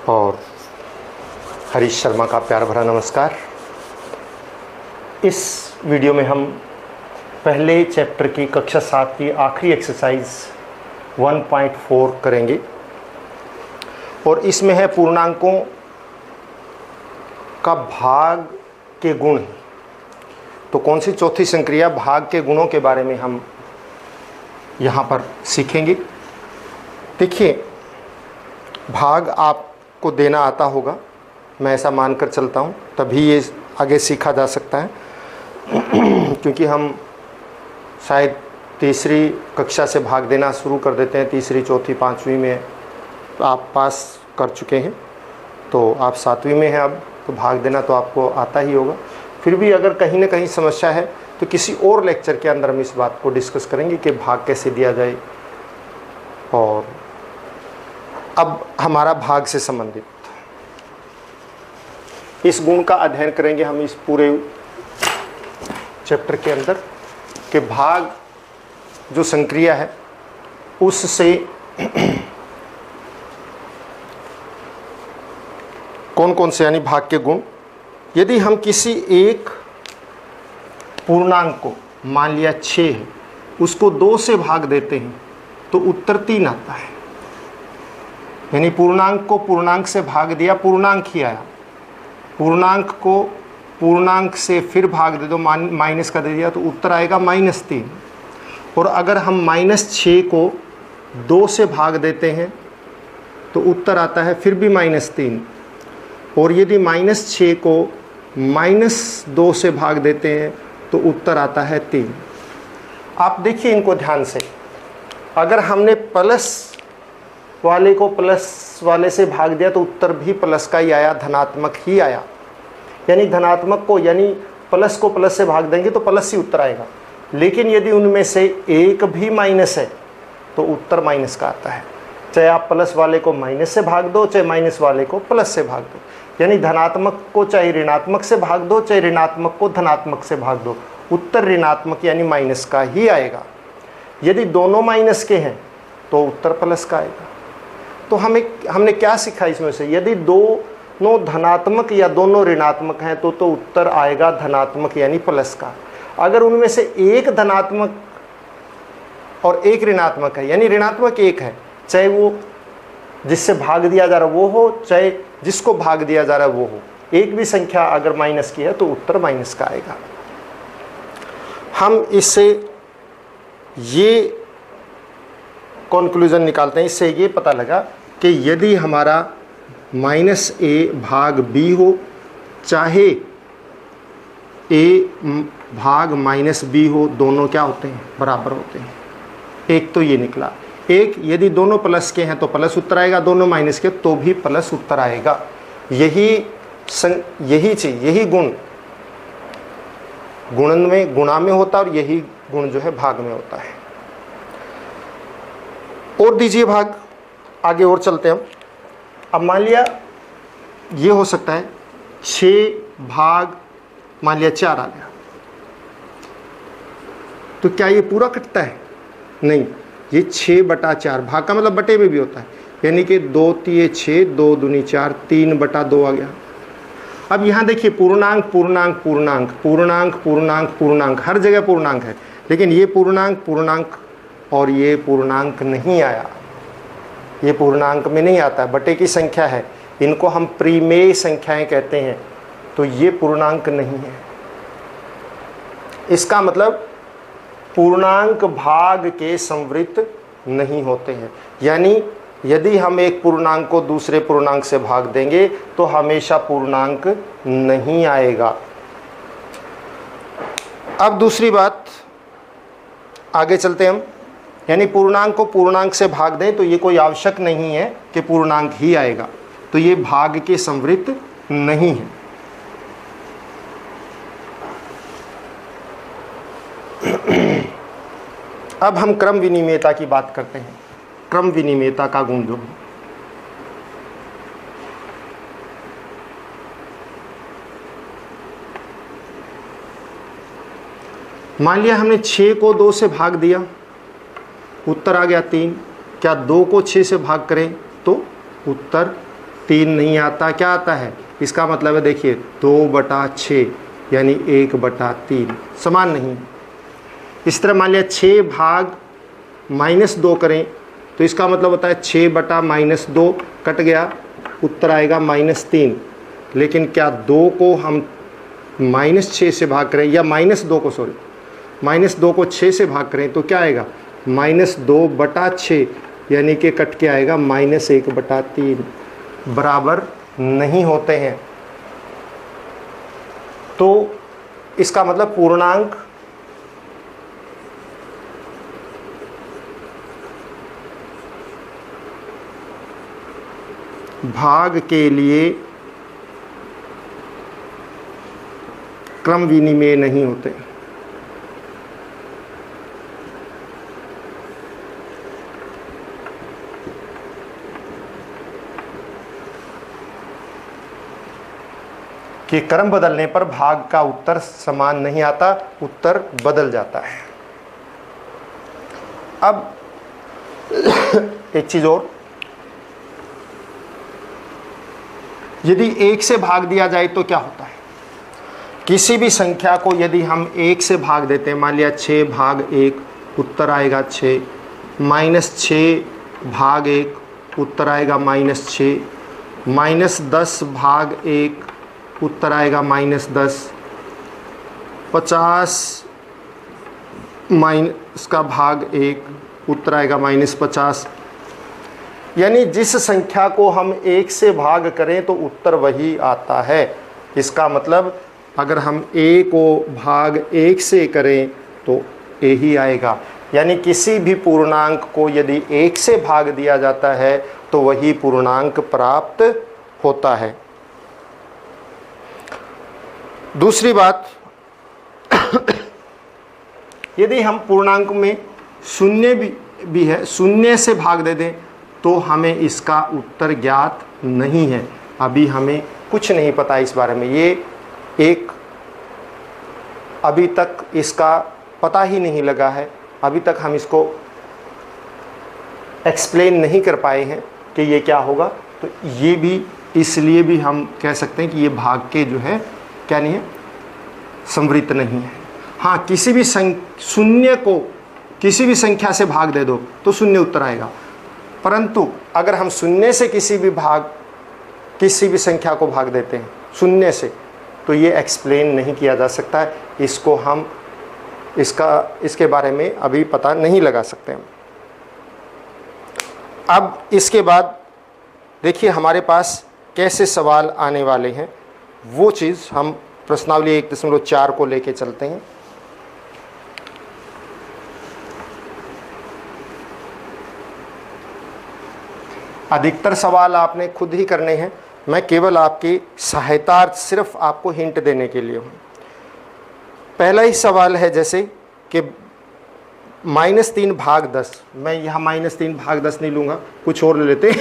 और हरीश शर्मा का प्यार भरा नमस्कार। इस वीडियो में हम पहले चैप्टर की कक्षा 7 की आखिरी एक्सरसाइज 1.4 करेंगे और इसमें है पूर्णांकों का भाग के गुण। तो कौन सी चौथी संक्रिया भाग के गुणों के बारे में हम यहाँ पर सीखेंगे। देखिए, भाग आपको देना आता होगा, मैं ऐसा मानकर चलता हूँ, तभी ये आगे सीखा जा सकता है क्योंकि हम शायद तीसरी कक्षा से भाग देना शुरू कर देते हैं, तीसरी चौथी पाँचवीं में आप पास कर चुके हैं, तो आप 7वीं में हैं अब, तो भाग देना तो आपको आता ही होगा। फिर भी अगर कहीं ना कहीं समस्या है तो किसी और लेक्चर के अंदर हम इस बात को डिस्कस करेंगे कि भाग कैसे दिया जाए। और अब हमारा भाग से संबंधित इस गुण का अध्ययन करेंगे हम इस पूरे चैप्टर के अंदर कि भाग जो संक्रिया है उससे कौन कौन से यानी भाग के गुण। यदि हम किसी एक पूर्णांक को, मान लिया 6 है, उसको 2 से भाग देते हैं तो उत्तर 3 आता है। यानी पूर्णांक को पूर्णांक से भाग दिया, पूर्णांक ही आया। पूर्णांक को पूर्णांक से फिर भाग दे दो, माइनस का दे दिया, तो उत्तर आएगा -3। और अगर हम -6 को 2 से भाग देते हैं तो उत्तर आता है फिर भी -3। और यदि -6 को -2 से भाग देते हैं तो उत्तर आता है 3। आप देखिए इनको ध्यान से, अगर हमने प्लस वाले को प्लस वाले से भाग दिया तो उत्तर भी प्लस का ही आया, धनात्मक ही आया। यानी धनात्मक को, यानी प्लस को प्लस से भाग देंगे तो प्लस ही उत्तर आएगा। लेकिन यदि उनमें से एक भी माइनस है तो उत्तर माइनस का आता है। चाहे आप प्लस वाले को माइनस से भाग दो, चाहे माइनस वाले को प्लस से भाग दो। यानी धनात्मक को चाहे ऋणात्मक से भाग दो, चाहे ऋणात्मक को धनात्मक से भाग दो, उत्तर ऋणात्मक यानी माइनस का ही आएगा। यदि दोनों माइनस के हैं तो उत्तर प्लस का आएगा। तो हमने क्या सीखा इसमें से, यदि दोनों धनात्मक या दोनों ऋणात्मक हैं तो उत्तर आएगा धनात्मक यानी प्लस का। अगर उनमें से एक धनात्मक और एक ऋणात्मक है, यानी ऋणात्मक एक है, चाहे वो जिससे भाग दिया जा रहा वो हो, चाहे जिसको भाग दिया जा रहा है वो हो, एक भी संख्या अगर माइनस की है तो उत्तर माइनस का आएगा। हम इससे ये कंक्लूजन निकालते हैं, इससे ये पता लगा कि यदि हमारा -a भाग b हो, चाहे a भाग -b हो, दोनों क्या होते हैं, बराबर होते हैं। एक तो ये निकला। एक, यदि दोनों प्लस के हैं तो प्लस उत्तर आएगा, दोनों माइनस के तो भी प्लस उत्तर आएगा। यही चीज, यही गुण गुणन में, गुणा में होता है, और यही गुण जो है भाग में होता है। और दीजिए भाग, आगे और चलते हैं हम। अब मान लिया ये हो सकता है 6 भाग मान लिया 4 आ गया, तो क्या ये पूरा कटता है? नहीं, ये 6/4, भाग का मतलब बटे में भी होता है, यानी कि 2 3 6, 2 दूनी 4, 3/2 आ गया। अब यहाँ देखिए पूर्णांक पूर्णांक पूर्णांक पूर्णांक पूर्णांक पूर्णांक, हर जगह पूर्णांक है, लेकिन ये पूर्णांक पूर्णांक और ये पूर्णांक नहीं आया, ये पूर्णांक में नहीं आता, बटे की संख्या है। इनको हम परिमेय संख्याएं कहते हैं, तो ये पूर्णांक नहीं है। इसका मतलब पूर्णांक भाग के संवृत्त नहीं होते हैं। यानी यदि हम एक पूर्णांक को दूसरे पूर्णांक से भाग देंगे तो हमेशा पूर्णांक नहीं आएगा। अब दूसरी बात, आगे चलते हम। यानी पूर्णांक को पूर्णांक से भाग दें तो ये कोई आवश्यक नहीं है कि पूर्णांक ही आएगा, तो ये भाग के संवृत्त नहीं है। अब हम क्रम विनिमेयता की बात करते हैं। क्रम विनिमेयता का गुण जो है, मान लिया हमने 6 को 2 से भाग दिया, उत्तर आ गया 3। क्या 2 को 6 से भाग करें तो उत्तर 3 नहीं आता, क्या आता है? इसका मतलब है देखिए 2/6 यानी 1/3 समान नहीं। इस तरह मान लिया 6 भाग -2 करें तो इसका मतलब होता है 6/-2 कट गया, उत्तर आएगा -3। लेकिन क्या 2 को हम -6 से भाग करें या -2 को -2 को 6 से भाग करें तो क्या आएगा? -2/6 यानी कि कट के आएगा -1/3, बराबर नहीं होते हैं। तो इसका मतलब पूर्णांक भाग के लिए क्रम विनिमेय नहीं होते। कि क्रम बदलने पर भाग का उत्तर समान नहीं आता, उत्तर बदल जाता है। अब एक चीज और, यदि 1 से भाग दिया जाए तो क्या होता है? किसी भी संख्या को यदि हम 1 से भाग देते हैं, मान लिया 6 भाग 1, उत्तर आएगा 6, -6 भाग 1, उत्तर आएगा -6, -10 भाग 1, उत्तर आएगा -10, 50 माइनस का भाग 1, उत्तर आएगा -50। यानी जिस संख्या को हम 1 से भाग करें तो उत्तर वही आता है। इसका मतलब अगर हम a को भाग 1 से करें तो a ही आएगा। यानी किसी भी पूर्णांक को यदि 1 से भाग दिया जाता है तो वही पूर्णांक प्राप्त होता है। दूसरी बात, यदि हम पूर्णांक में शून्य भी है, शून्य से भाग दे दें तो हमें इसका उत्तर ज्ञात नहीं है। अभी हमें कुछ नहीं पता इस बारे में, ये एक अभी तक इसका पता ही नहीं लगा है, अभी तक हम इसको एक्सप्लेन नहीं कर पाए हैं कि ये क्या होगा। तो ये भी इसलिए भी हम कह सकते हैं कि ये भाग के जो है क्या नहीं है, संवृत्त नहीं है। हाँ, किसी भी शून्य को किसी भी संख्या से भाग दे दो तो शून्य उत्तर आएगा, परंतु अगर हम शून्य से किसी भी संख्या को भाग देते हैं शून्य से, तो ये एक्सप्लेन नहीं किया जा सकता है। इसको हम इसके बारे में अभी पता नहीं लगा सकते हैं। अब इसके बाद देखिए हमारे पास कैसे सवाल आने वाले हैं, वो चीज़ हम प्रश्नावली 1.4 को लेके चलते हैं। अधिकतर सवाल आपने खुद ही करने हैं, मैं केवल आपकी सहायतार्थ सिर्फ आपको हिंट देने के लिए हूँ। पहला ही सवाल है जैसे कि -3 भाग 10, मैं यहाँ -3 भाग 10 नहीं लूँगा, कुछ और ले लेते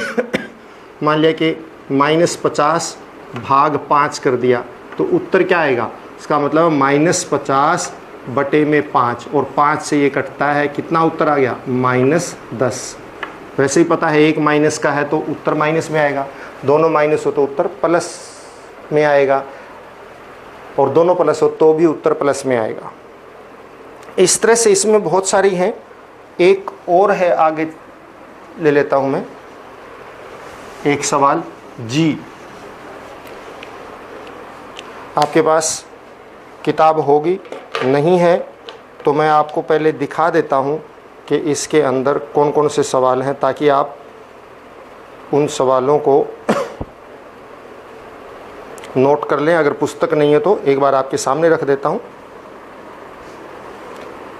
मान लिया कि -50 भाग 5 कर दिया तो उत्तर क्या आएगा? इसका मतलब -50/5 और 5 से ये कटता है, कितना उत्तर आ गया? -10। वैसे ही पता है एक माइनस का है तो उत्तर माइनस में आएगा, दोनों माइनस हो तो उत्तर प्लस में आएगा, और दोनों प्लस हो तो भी उत्तर प्लस में आएगा। इस तरह से इसमें बहुत सारी हैं। एक और है, आगे ले लेता हूँ मैं एक सवाल जी। आपके पास किताब होगी, नहीं है तो मैं आपको पहले दिखा देता हूँ कि इसके अंदर कौन कौन से सवाल हैं, ताकि आप उन सवालों को नोट कर लें। अगर पुस्तक नहीं है तो एक बार आपके सामने रख देता हूँ।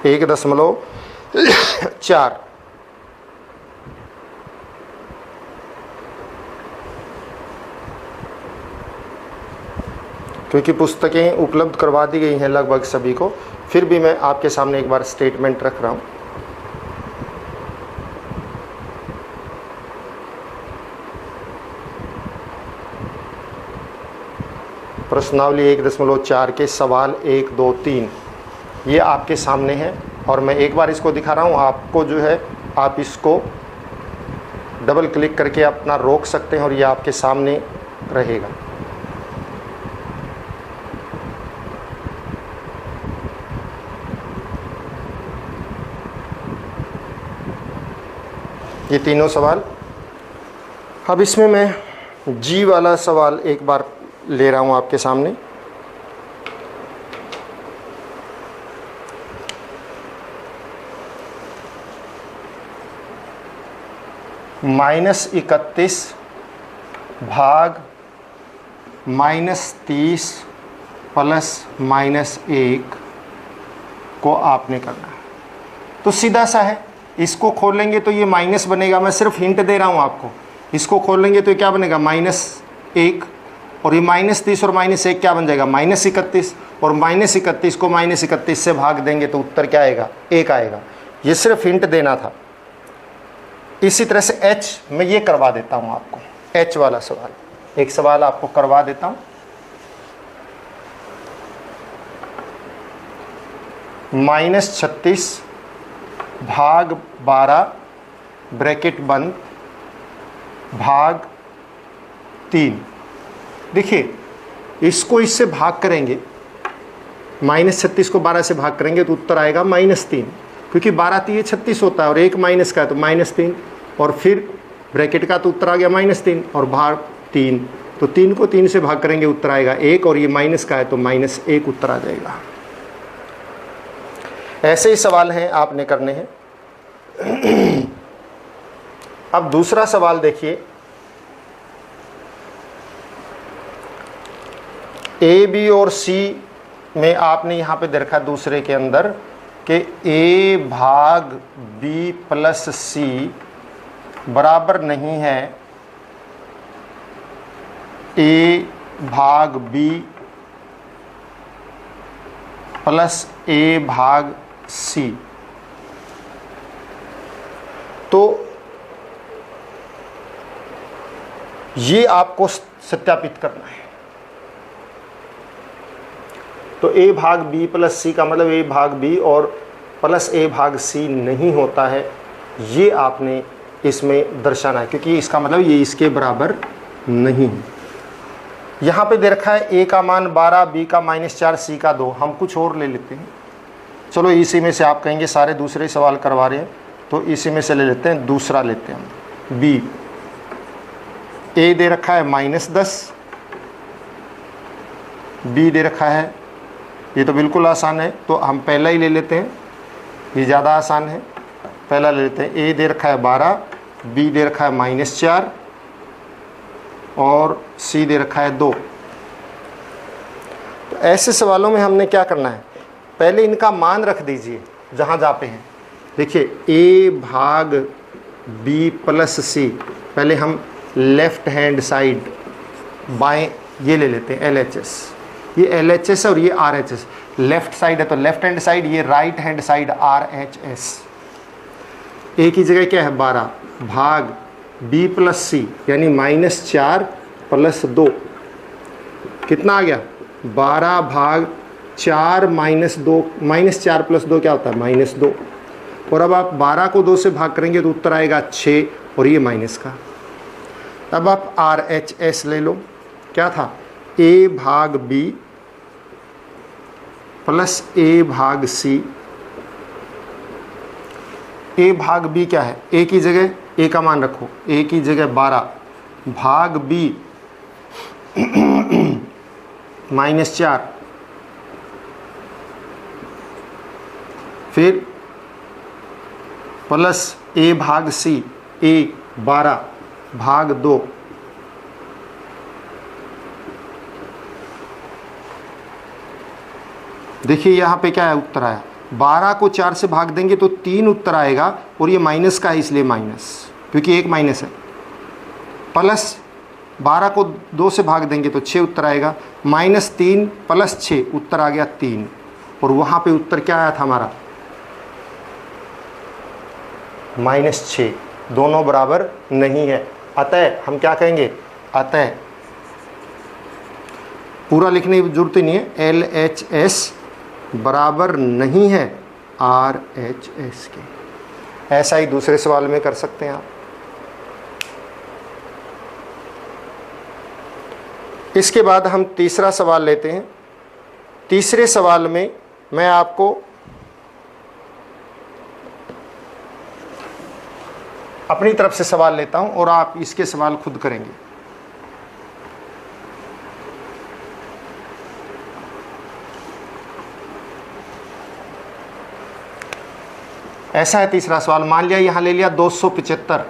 1.4 क्योंकि पुस्तकें उपलब्ध करवा दी गई हैं लगभग सभी को, फिर भी मैं आपके सामने एक बार स्टेटमेंट रख रहा हूँ। प्रश्नावली 1.4 के सवाल 1, 2, 3 ये आपके सामने हैं, और मैं एक बार इसको दिखा रहा हूँ। आपको जो है आप इसको डबल क्लिक करके अपना रोक सकते हैं और ये आपके सामने रहेगा। ये तीनों सवाल। अब इसमें मैं जी वाला सवाल एक बार ले रहा हूँ आपके सामने। -31 भाग -30 प्लस -1 को आपने करना है। तो सीधा सा है, इसको खोलेंगे तो ये माइनस बनेगा। मैं सिर्फ हिंट दे रहा हूँ आपको। इसको खोलेंगे तो क्या बनेगा, -1, और ये -30 और -1 क्या बन जाएगा, -31, और -31 को -31 से भाग देंगे तो उत्तर क्या आएगा, 1 आएगा। ये सिर्फ हिंट देना था। इसी तरह से एच मैं ये करवा देता हूँ आपको, एच वाला सवाल, एक सवाल आपको करवा देता हूँ। -36 भाग 12 ब्रैकेट बंद भाग 3। देखिए इसको इससे भाग करेंगे, -36 को 12 से भाग करेंगे तो उत्तर आएगा -3, क्योंकि 12 3 36 होता है और एक माइनस का है तो -3, और फिर ब्रैकेट का तो उत्तर आ गया -3 और भाग 3, तो 3 को 3 से भाग करेंगे उत्तर आएगा 1, और ये माइनस का है तो -1 उत्तर आ जाएगा। ऐसे ही सवाल हैं आपने करने हैं। अब दूसरा सवाल देखिए, ए बी और सी में आपने यहाँ पे देखा दूसरे के अंदर कि ए भाग बी प्लस सी बराबर नहीं है ए भाग बी प्लस ए भाग सी। तो ये आपको सत्यापित करना है। तो ए भाग बी प्लस सी का मतलब ए भाग बी और प्लस ए भाग सी नहीं होता है, ये आपने इसमें दर्शाना है, क्योंकि इसका मतलब ये इसके बराबर नहीं है। यहाँ पे दे रखा है ए का मान 12, बी का -4, सी का 2। हम कुछ और ले लेते हैं। चलो इसी में से आप कहेंगे सारे दूसरे सवाल करवा रहे हैं, तो इसी में से ले लेते हैं, दूसरा लेते हैं हम। बी, ए दे रखा है -10, बी दे रखा है, ये तो बिल्कुल आसान है, तो हम पहला ही ले लेते हैं, ये ज़्यादा आसान है, पहला ले लेते हैं। ए दे रखा है 12, बी दे रखा है -4 और सी दे रखा है 2। तो ऐसे सवालों में हमने क्या करना है, पहले इनका मान रख दीजिए जहाँ जहाँ पे हैं। देखिए ए भाग बी प्लस सी, पहले हम लेफ्ट हैंड साइड बाएं ये ले लेते हैं LHS, ये LHS और ये RHS। लेफ्ट साइड है तो लेफ्ट हैंड साइड, ये राइट हैंड साइड RHS। ए की जगह क्या है 12 भाग बी प्लस सी यानी -4 प्लस 2, कितना आ गया 12 भाग 4 -2, -4 प्लस 2 क्या होता है -2, और अब आप 12 को 2 से भाग करेंगे तो उत्तर आएगा 6 और ये माइनस का। अब आप RHS ले लो, क्या था ए भाग बी प्लस ए भाग सी। ए भाग बी क्या है, ए की जगह ए का मान रखो, ए की जगह 12 भाग बी -4, फिर प्लस ए भाग सी, ए 12 भाग 2, देखिए यहाँ पे क्या है उत्तर आया, 12 को 4 से भाग देंगे तो 3 उत्तर आएगा, और ये माइनस का है इसलिए माइनस, क्योंकि एक माइनस है। प्लस 12 को 2 से भाग देंगे तो 6 उत्तर आएगा, -3 प्लस 6 उत्तर आ गया 3, और वहाँ पे उत्तर क्या आया था हमारा -6, दोनों बराबर नहीं है। अतः हम क्या कहेंगे, अतः पूरा लिखने की जरूरत ही नहीं है, LHS बराबर नहीं है RHS के। ऐसा ही दूसरे सवाल में कर सकते हैं आप। इसके बाद हम तीसरा सवाल लेते हैं। तीसरे सवाल में मैं आपको अपनी तरफ से सवाल लेता हूं और आप इसके सवाल खुद करेंगे। ऐसा है तीसरा सवाल, मान लिया यहां ले लिया 275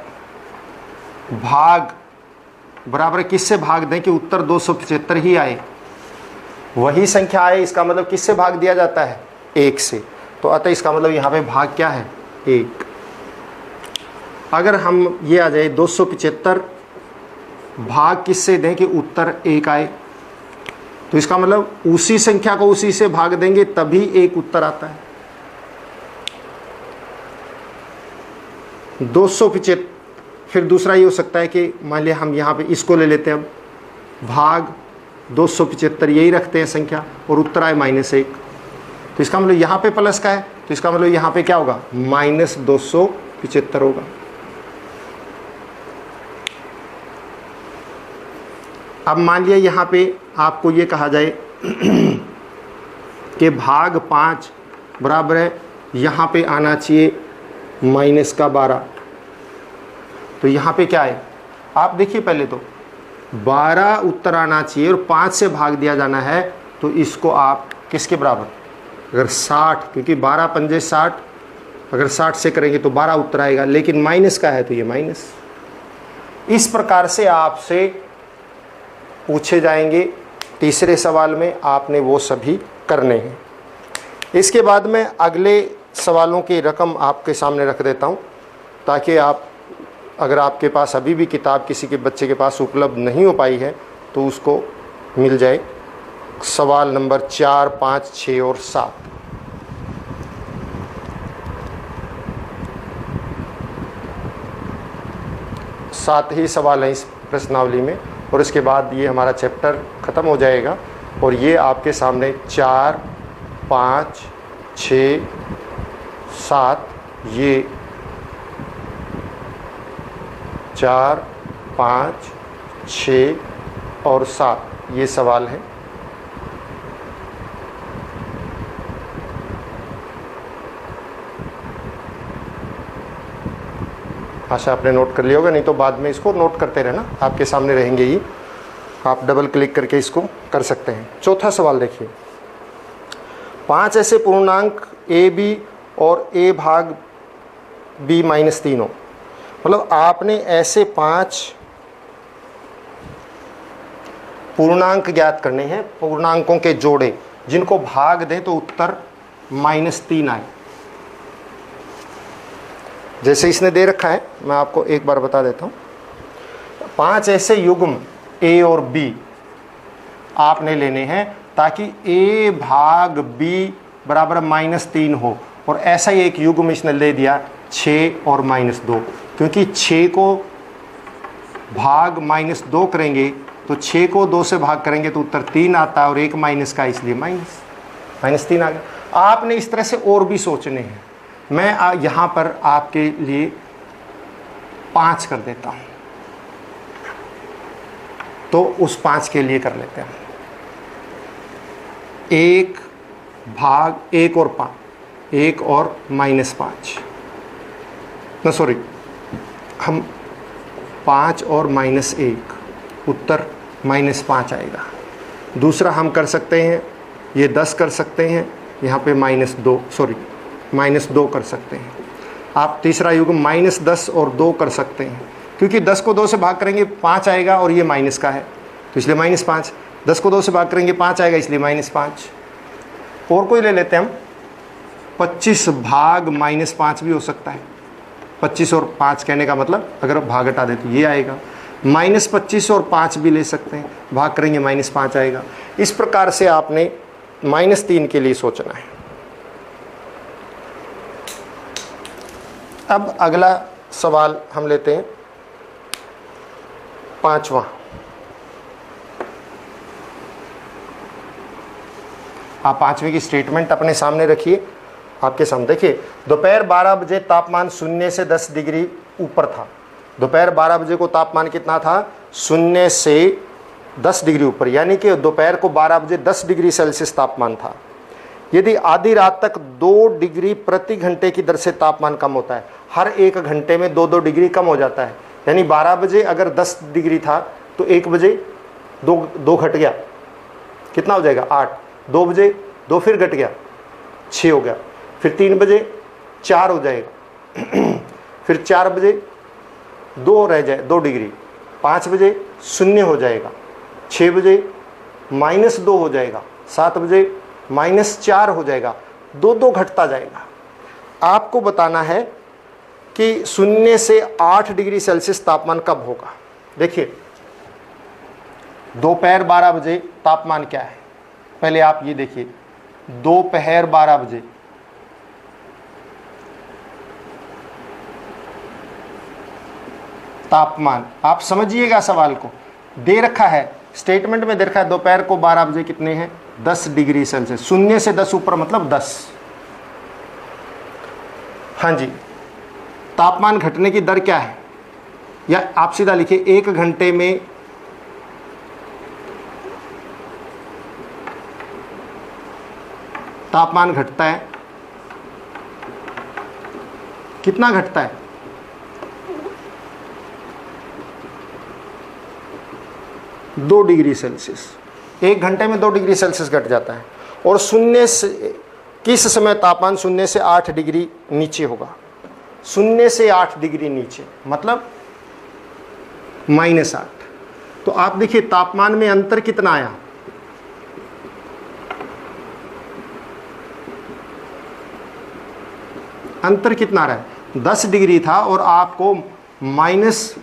भाग बराबर किससे भाग दें कि उत्तर 275 ही आए, वही संख्या आए, इसका मतलब किससे भाग दिया जाता है, 1 से। तो अतः इसका मतलब यहाँ पे भाग क्या है, 1। अगर हम ये आ जाए 275 भाग किससे दें कि उत्तर 1 आए, तो इसका मतलब उसी संख्या को उसी से भाग देंगे तभी 1 उत्तर आता है। 275 फिर दूसरा ये हो सकता है कि मान लिया हम यहाँ पे इसको ले लेते हैं, अब भाग 275 यही रखते हैं संख्या और उत्तर आए -1, तो इसका मतलब यहाँ पे प्लस का है, तो इसका मतलब यहाँ पे क्या होगा, -275 होगा। अब मान लिया यहाँ पे आपको ये कहा जाए कि भाग 5 बराबर है, यहाँ पे आना चाहिए -12, तो यहाँ पे क्या है, आप देखिए पहले तो 12 उत्तर आना चाहिए और 5 से भाग दिया जाना है, तो इसको आप किसके बराबर, अगर 60, क्योंकि 12 पंजे 60, अगर 60 से करेंगे तो 12 उत्तर आएगा, लेकिन माइनस का है तो ये माइनस। इस प्रकार से आपसे पूछे जाएंगे तीसरे सवाल में, आपने वो सभी करने हैं। इसके बाद में अगले सवालों की रकम आपके सामने रख देता हूँ, ताकि आप, अगर आपके पास अभी भी किताब किसी के बच्चे के पास उपलब्ध नहीं हो पाई है तो उसको मिल जाए। सवाल नंबर 4, 5, 6 और 7। सात ही सवाल हैं इस प्रश्नावली में और इसके बाद ये हमारा चैप्टर ख़त्म हो जाएगा। और ये आपके सामने 4, 5, 6, 7, ये 4, 5, 6 और 7 ये सवाल हैं। आशा आपने नोट कर लिया होगा, नहीं तो बाद में इसको नोट करते रहना, आपके सामने रहेंगे ही, आप डबल क्लिक करके इसको कर सकते हैं। चौथा सवाल देखिए, 5 ऐसे पूर्णांक a b और a भाग b -3 हो, मतलब आपने ऐसे 5 पूर्णांक ज्ञात करने हैं, पूर्णांकों के जोड़े, जिनको भाग दें तो उत्तर -3 आए। जैसे इसने दे रखा है, मैं आपको एक बार बता देता हूँ। 5 ऐसे युग्म a और b आपने लेने हैं ताकि a भाग b बराबर -3 हो, और ऐसा ही एक युग्म इसने ले दिया 6 और -2, क्योंकि 6 को भाग -2 करेंगे तो 6 को 2 से भाग करेंगे तो उत्तर 3 आता है, और एक माइनस का, इसलिए -3 आ गया। आपने इस तरह से और भी सोचने हैं, मैं यहाँ पर आपके लिए 5 कर देता हूँ, तो उस 5 के लिए कर लेते हैं। 1 भाग 1 और 5, 1 और -5, ना सॉरी, हम 5 और -1, उत्तर -5 आएगा। दूसरा हम कर सकते हैं, ये 10 कर सकते हैं, यहाँ पे -2 कर सकते हैं। आप तीसरा युग्म -10 और 2 कर सकते हैं, क्योंकि 10 को 2 से भाग करेंगे 5 आएगा और ये माइनस का है, तो इसलिए -5। 10 को 2 से भाग करेंगे 5 आएगा, इसलिए -5। और कोई ले लेते हैं हम, 25 भाग -5 भी हो सकता है। 25 और 5 कहने का मतलब अगर भाग हटा दे तो ये आएगा। -25 और 5 भी ले सकते हैं, भाग करेंगे -5 आएगा। इस प्रकार से आपने -3 के लिए सोचना है। अब अगला सवाल हम लेते हैं, 5वां। आप 5वें की स्टेटमेंट अपने सामने रखिए, आपके सामने देखिए। दोपहर 12 बजे तापमान 0 से 10 डिग्री ऊपर था। दोपहर 12 बजे को तापमान कितना था, 0 से 10 डिग्री ऊपर, यानी कि दोपहर को 12 बजे 10 डिग्री सेल्सियस तापमान था। यदि आधी रात तक 2 डिग्री प्रति घंटे की दर से तापमान कम होता है, हर 1 घंटे में 2-2 डिग्री कम हो जाता है, यानी 12 बजे अगर 10 डिग्री था तो 1 बजे 2 घट गया, कितना हो जाएगा 8, 2 बजे 2 फिर घट गया 6 हो गया, फिर 3 बजे 4 हो जाएगा फिर 4 बजे 2 रह जाए 2 डिग्री, 5 बजे 0 हो जाएगा, 6 बजे -2 हो जाएगा, 7 बजे -4 हो जाएगा, 2-2 घटता जाएगा। आपको बताना है कि 0 से 8 डिग्री सेल्सियस तापमान कब होगा। देखिए दोपहर 12 बजे तापमान क्या है, पहले आप ये देखिए, दोपहर 12 बजे तापमान, आप समझिएगा सवाल को, दे रखा है स्टेटमेंट में, दे रखा है दोपहर को 12 बजे कितने हैं 10 डिग्री सेल्सियस, 0 से 10 ऊपर मतलब 10। हाँ जी, तापमान घटने की दर क्या है, या आप सीधा लिखिए 1 घंटे में तापमान घटता है, कितना घटता है 2 डिग्री सेल्सियस, 1 घंटे में 2 डिग्री सेल्सियस घट जाता है। और 0 से किस समय तापमान 0 से 8 डिग्री नीचे होगा, 0 से 8 डिग्री नीचे मतलब -8। तो आप देखिए तापमान में अंतर कितना आया, अंतर कितना रहा है, 10 डिग्री था और आपको माइनस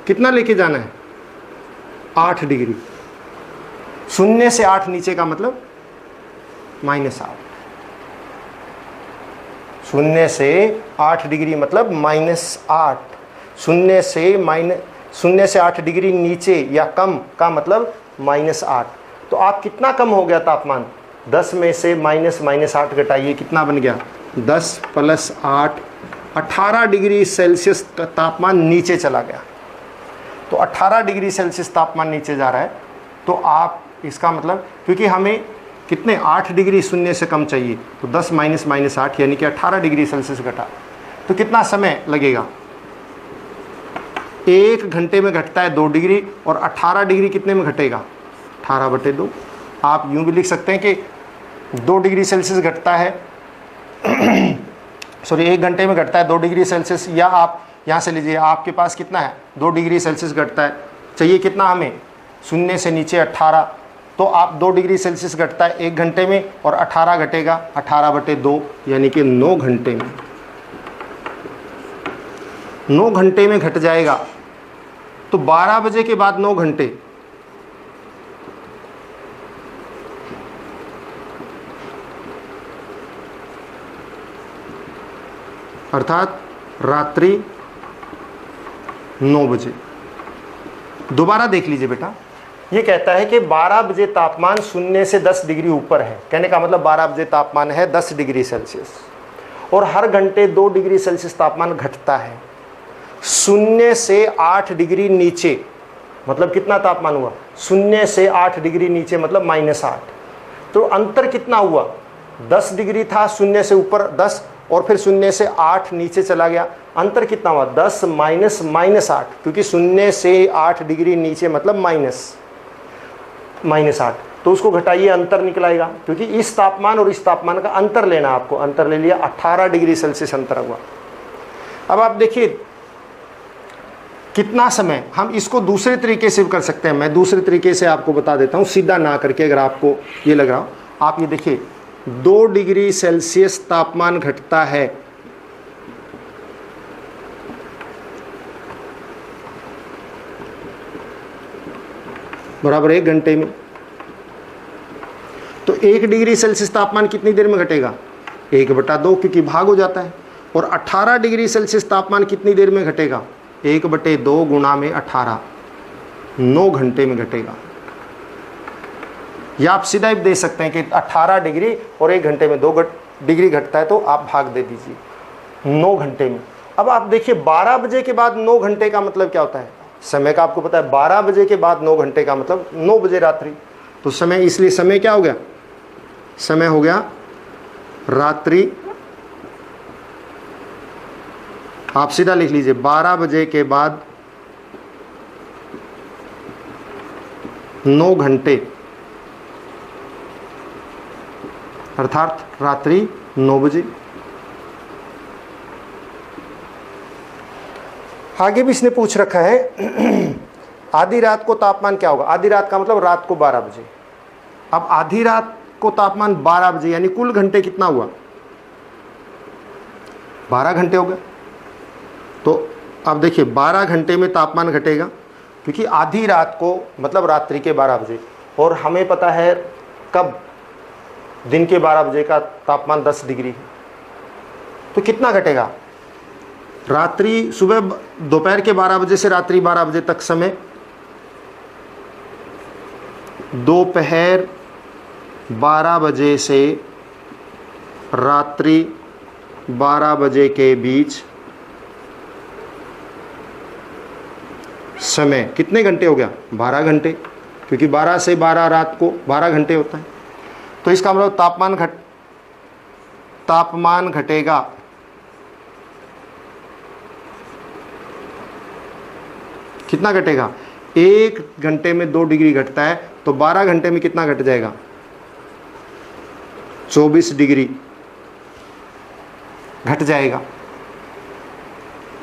कितना लेके जाना है 8 डिग्री, 0 से 8 नीचे का मतलब -8, 0 से 8 डिग्री मतलब -8, 0 से 8 डिग्री नीचे या कम का मतलब -8। तो आप कितना कम हो गया तापमान, 10 में से -8 घटाइए, कितना बन गया 10 + 8, 18 डिग्री सेल्सियस का तापमान नीचे चला गया। तो 18 डिग्री सेल्सियस तापमान नीचे जा रहा है, तो आप इसका मतलब, क्योंकि हमें कितने 8 डिग्री 0 से कम चाहिए, तो 10 - -8 यानी कि 18 डिग्री सेल्सियस घटा, तो कितना समय लगेगा, 1 घंटे में घटता है 2 डिग्री, और 18 डिग्री कितने में घटेगा 18/2। आप यूँ भी लिख सकते हैं कि 2 डिग्री सेल्सियस घटता है सॉरी 1 घंटे में घटता है 2 डिग्री सेल्सियस, या आप यहाँ से लीजिए, आपके पास कितना है 2 डिग्री सेल्सियस घटता है, चाहिए कितना हमें 0 से नीचे 18, तो आप 2 डिग्री सेल्सियस घटता है 1 घंटे में, और 18 घटेगा 18/2 यानी कि 9 घंटे में, 9 घंटे में घट जाएगा। तो 12 बजे के बाद 9 घंटे, अर्थात रात्रि 9 बजे। दोबारा देख लीजिए बेटा, ये कहता है कि 12 बजे तापमान 0 से 10 डिग्री ऊपर है, कहने का मतलब 12 बजे तापमान है 10 डिग्री सेल्सियस, और हर घंटे 2 डिग्री सेल्सियस तापमान घटता है। 0 से 8 डिग्री नीचे मतलब कितना तापमान हुआ, 0 से 8 डिग्री नीचे मतलब -8। तो अंतर कितना हुआ, 10 डिग्री था 0 से ऊपर 10, और फिर 0 से 8 नीचे चला गया, अंतर कितना हुआ 10 - -8, क्योंकि 0 से 8 डिग्री नीचे मतलब -8। तो उसको घटाइए, अंतर निकलाएगा, क्योंकि इस तापमान और इस तापमान का अंतर लेना आपको, अंतर ले लिया 18 डिग्री सेल्सियस अंतर हुआ। अब आप देखिए कितना समय, हम इसको दूसरे तरीके से कर सकते हैं, मैं दूसरे तरीके से आपको बता देता हूँ, सीधा ना करके, अगर आपको ये लग रहा हो। आप ये देखिए 2 डिग्री सेल्सियस तापमान घटता है बराबर 1 घंटे में, तो 1 डिग्री सेल्सियस तापमान कितनी देर में घटेगा 1/2, क्योंकि भाग हो जाता है। और 18 डिग्री सेल्सियस तापमान कितनी देर में घटेगा 1/2 गुणा में 18, 9 घंटे में घटेगा। या आप सीधा ही दे सकते हैं कि 18 डिग्री और 1 घंटे में 2 डिग्री घटता है, तो आप भाग दे दीजिए 9 घंटे में। अब आप देखिए 12 बजे के बाद 9 घंटे का मतलब क्या होता है, समय का आपको पता है 12 बजे के बाद 9 घंटे का मतलब 9 बजे रात्रि। तो समय, इसलिए समय क्या हो गया, समय हो गया रात्रि। आप सीधा लिख लीजिए 12 बजे के बाद 9 घंटे अर्थात रात्रि 9 बजे। आगे भी इसने पूछ रखा है आधी रात को तापमान क्या होगा। आधी रात का मतलब रात को 12 बजे। अब आधी रात को तापमान 12 बजे यानी कुल घंटे कितना हुआ, 12 घंटे हो गए। तो अब देखिए 12 घंटे में तापमान घटेगा, क्योंकि आधी रात को मतलब रात्रि के 12 बजे, और हमें पता है कब, दिन के 12 बजे का तापमान 10 डिग्री है। तो कितना घटेगा, रात्रि सुबह दोपहर के 12 बजे से रात्रि 12 बजे तक समय, दोपहर 12 बजे से रात्रि 12 बजे के बीच समय कितने घंटे हो गया, 12 घंटे, क्योंकि 12 से 12 रात को 12 घंटे होता है। तो इसका मतलब तापमान घटेगा कितना घटेगा, 1 घंटे में 2 डिग्री घटता है, तो 12 घंटे में कितना घट जाएगा, 24 डिग्री घट जाएगा।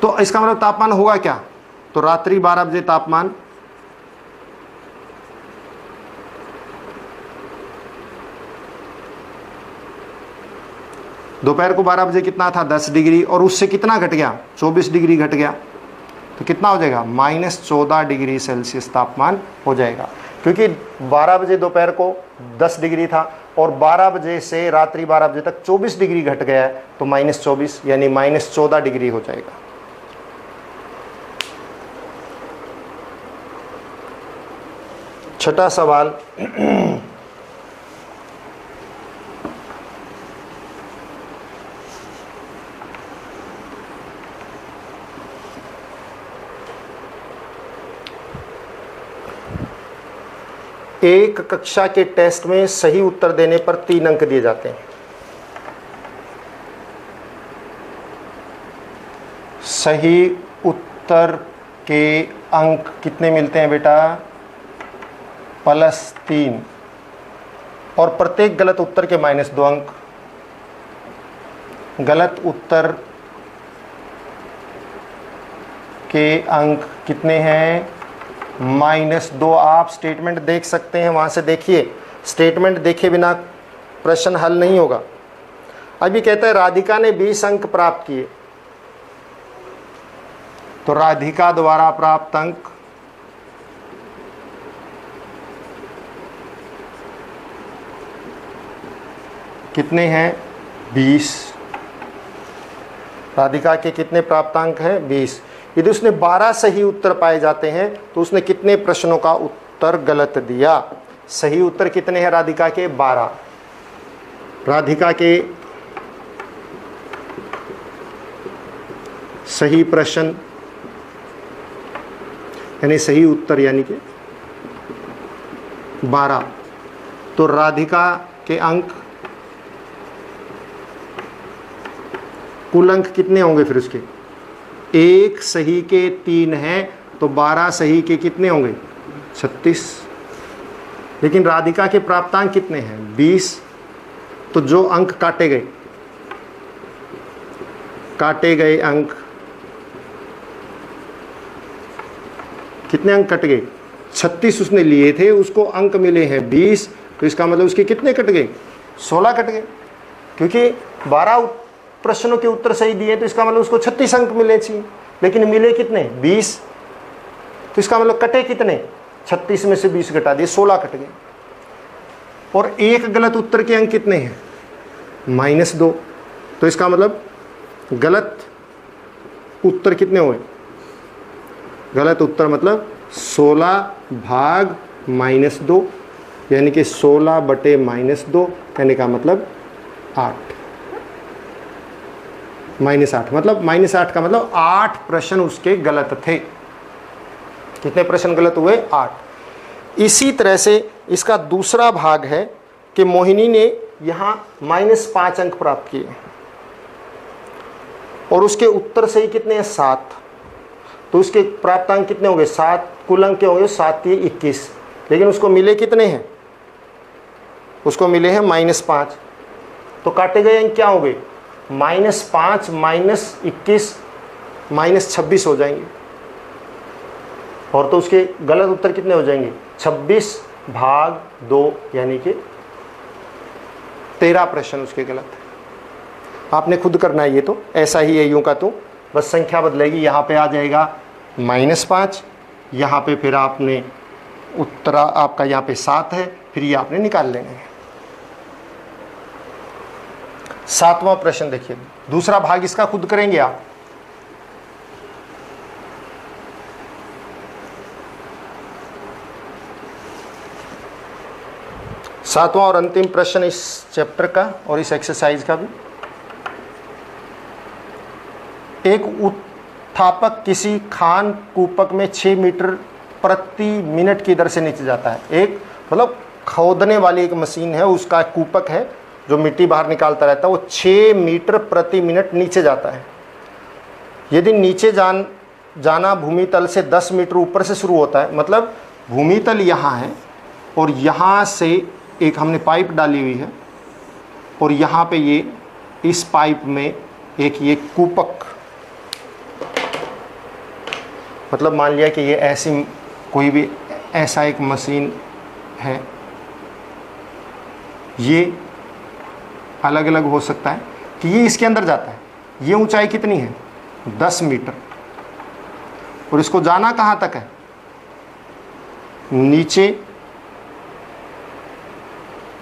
तो इसका मतलब तापमान होगा क्या, तो रात्रि 12 बजे तापमान दोपहर को 12 बजे कितना था, 10 डिग्री, और उससे कितना घट गया, 24 डिग्री घट गया। तो कितना हो जाएगा, -14 डिग्री सेल्सियस तापमान हो जाएगा, क्योंकि 12 बजे दोपहर को 10 डिग्री था और 12 बजे से रात्रि 12 बजे तक 24 डिग्री घट गया है, तो -24 यानी -14 डिग्री हो जाएगा। छठा सवाल, एक कक्षा के टेस्ट में सही उत्तर देने पर 3 अंक दिए जाते हैं। सही उत्तर के अंक कितने मिलते हैं बेटा, +3, और प्रत्येक गलत उत्तर के -2 अंक। गलत उत्तर के अंक कितने हैं, -2। आप स्टेटमेंट देख सकते हैं, वहाँ से देखिए, स्टेटमेंट देखे बिना प्रश्न हल नहीं होगा। अभी कहता है राधिका ने 20 अंक प्राप्त किए, तो राधिका द्वारा प्राप्त अंक कितने हैं, 20। राधिका के कितने प्राप्तांक हैं, 20। यदि उसने 12 सही उत्तर पाए जाते हैं तो उसने कितने प्रश्नों का उत्तर गलत दिया। सही उत्तर कितने हैं राधिका के, 12। राधिका के सही प्रश्न यानी सही उत्तर यानी कि 12, तो राधिका के अंक, कुल अंक कितने होंगे फिर उसके, 1 सही के 3 हैं, तो 12 सही के कितने होंगे, 36। लेकिन राधिका के प्राप्तांक कितने हैं, 20। तो जो अंक काटे गए अंक, कितने अंक कट गए, 36 उसने लिए थे, उसको अंक मिले हैं 20, तो इसका मतलब उसके कितने कट गए, 16 कट गए, क्योंकि 12 प्रश्नों के उत्तर सही दिए, तो इसका मतलब उसको 36 अंक मिले चाहिए, लेकिन मिले कितने, 20। तो इसका मतलब कटे कितने, 36 में से 20 घटा दिए, 16 कट गए। और एक गलत उत्तर के अंक कितने हैं, -2। तो इसका मतलब गलत उत्तर कितने हुए, गलत उत्तर मतलब 16 भाग -2, यानी कि 16 बटे -2, यानी का मतलब 8, -8 मतलब -8 का मतलब 8 प्रश्न उसके गलत थे। कितने प्रश्न गलत हुए? 8। इसी तरह से इसका दूसरा भाग है कि मोहिनी ने यहाँ -5 अंक प्राप्त किए और उसके उत्तर सही कितने हैं? 7। तो उसके प्राप्त अंक कितने होंगे? 7। कुल अंक क्या होंगे? 7 × 21। लेकिन उसको मिले कितने हैं? उसको मिले हैं -5। तो काटे गए अंक क्या हो गए? -5 -21 -26 हो जाएंगे। और तो उसके गलत उत्तर कितने हो जाएंगे? 26/2 यानी कि 13 प्रश्न उसके गलत है। आपने खुद करना है ये, तो ऐसा ही है यूं का, तो बस संख्या बदलेगी। यहाँ पे आ जाएगा -5, यहाँ पे फिर आपने उत्तर आपका यहाँ पे 7 है, फिर ये आपने निकाल लेना है। 7वां प्रश्न देखिए, दूसरा भाग इसका खुद करेंगे आप। सातवां और अंतिम प्रश्न इस चैप्टर का और इस एक्सरसाइज का भी। एक उत्थापक किसी खान कूपक में 6 मीटर प्रति मिनट की दर से नीचे जाता है। एक मतलब खोदने वाली एक मशीन है, उसका कूपक है जो मिट्टी बाहर निकालता रहता है, वो 6 मीटर प्रति मिनट नीचे जाता है। यदि नीचे जाना भूमि तल से 10 मीटर ऊपर से शुरू होता है, मतलब भूमि तल यहाँ है और यहाँ से एक हमने पाइप डाली हुई है और यहाँ पे ये इस पाइप में एक ये कूपक, मतलब मान लिया कि ये ऐसी कोई भी ऐसा एक मशीन है, ये अलग अलग हो सकता है कि ये इसके अंदर जाता है। ये ऊंचाई कितनी है? 10 मीटर। और इसको जाना कहाँ तक है? नीचे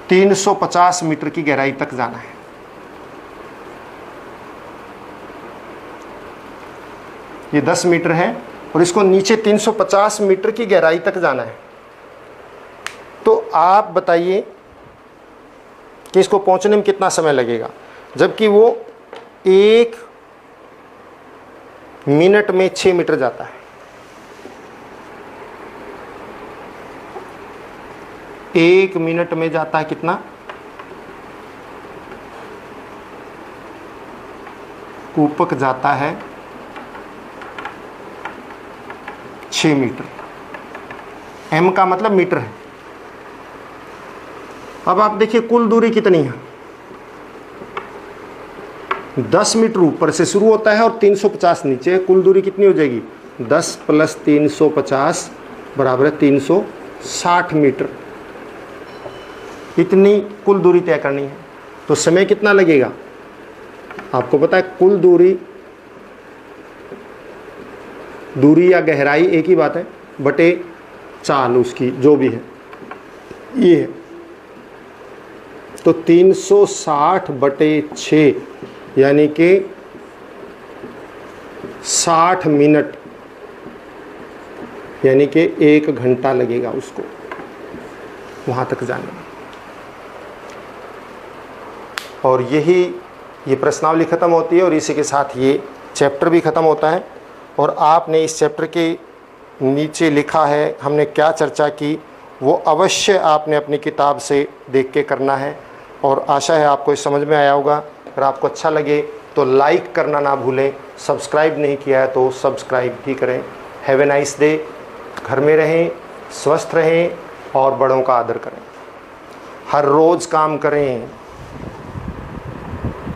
350 मीटर की गहराई तक जाना है। ये 10 मीटर है और इसको नीचे 350 मीटर की गहराई तक जाना है। तो आप बताइए कि इसको पहुंचने में कितना समय लगेगा, जबकि वो 1 मिनट में 6 मीटर जाता है। 1 मिनट में जाता है कितना? कूपक जाता है 6 मीटर। m का मतलब मीटर है। अब आप देखिए कुल दूरी कितनी है? 10 मीटर ऊपर से शुरू होता है और 350 नीचे। कुल दूरी कितनी हो जाएगी? 10 + 350 = 360 मीटर। इतनी कुल दूरी तय करनी है। तो समय कितना लगेगा? आपको पता है कुल दूरी या गहराई एक ही बात है, बटे चाल उसकी जो भी है ये है। तो 360/6 यानी कि 60 मिनट, यानी कि 1 घंटा लगेगा उसको वहाँ तक जाने में। और ये प्रश्नावली ख़त्म होती है और इसी के साथ ये चैप्टर भी ख़त्म होता है। और आपने इस चैप्टर के नीचे लिखा है हमने क्या चर्चा की, वो अवश्य आपने अपनी किताब से देख के करना है। और आशा है आपको समझ में आया होगा। अगर आपको अच्छा लगे तो लाइक करना ना भूलें, सब्सक्राइब नहीं किया है तो सब्सक्राइब भी करें। Have a nice day. घर में रहें, स्वस्थ रहें और बड़ों का आदर करें। हर रोज़ काम करें।